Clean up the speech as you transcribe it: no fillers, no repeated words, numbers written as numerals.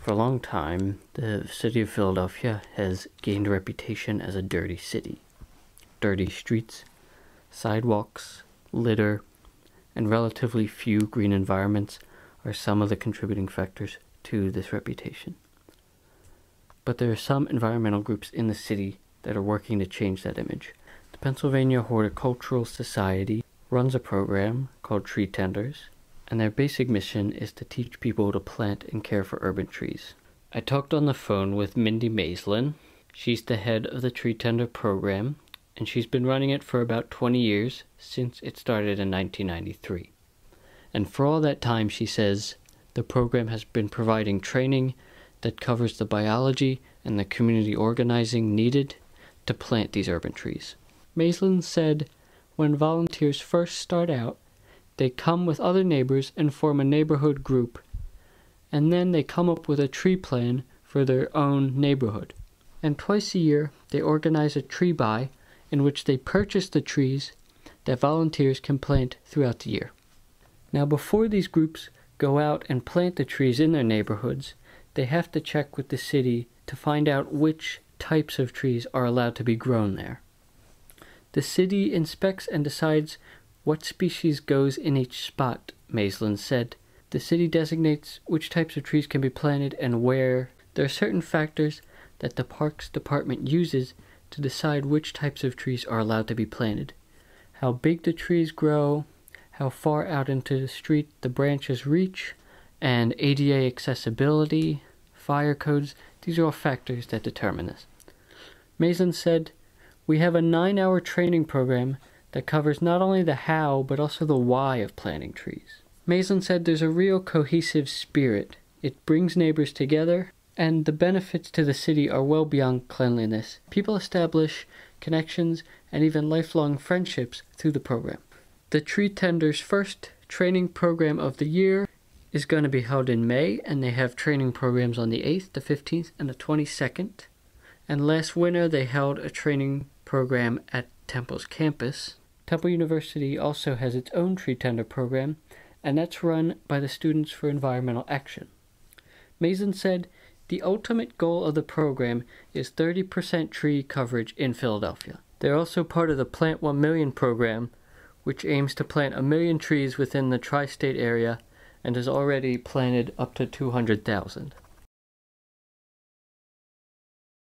For a long time, the city of Philadelphia has gained a reputation as a dirty city. Dirty streets, sidewalks, litter, and relatively few green environments are some of the contributing factors to this reputation. But there are some environmental groups in the city that are working to change that image. The Pennsylvania Horticultural Society runs a program called Tree Tenders, and their basic mission is to teach people to plant and care for urban trees. I talked on the phone with Mindy Maislin. She's the head of the Tree Tender program, and she's been running it for about 20 years since it started in 1993. And for all that time, she says, the program has been providing training that covers the biology and the community organizing needed to plant these urban trees. Maislin said when volunteers first start out, they come with other neighbors and form a neighborhood group, and then they come up with a tree plan for their own neighborhood. And twice a year, they organize a tree buy in which they purchase the trees that volunteers can plant throughout the year. Now, before these groups go out and plant the trees in their neighborhoods, they have to check with the city to find out which types of trees are allowed to be grown there. The city inspects and decides what species goes in each spot, Maislin said. The city designates which types of trees can be planted and where. There are certain factors that the Parks Department uses to decide which types of trees are allowed to be planted. How big the trees grow, how far out into the street the branches reach, and ADA accessibility, fire codes. These are all factors that determine this. Maislin said, "We have a 9-hour training program that covers not only the how, but also the why of planting trees." Maislin said there's a real cohesive spirit. It brings neighbors together, and the benefits to the city are well beyond cleanliness. People establish connections and even lifelong friendships through the program. The Tree Tenders' first training program of the year is going to be held in May, and they have training programs on the 8th, the 15th, and the 22nd. And last winter, they held a training program at Temple's campus. Temple University also has its own Tree Tender program, and that's run by the Students for Environmental Action. Maislin said, the ultimate goal of the program is 30% tree coverage in Philadelphia. They're also part of the Plant 1 Million program, which aims to plant 1 million trees within the tri-state area and has already planted up to 200,000.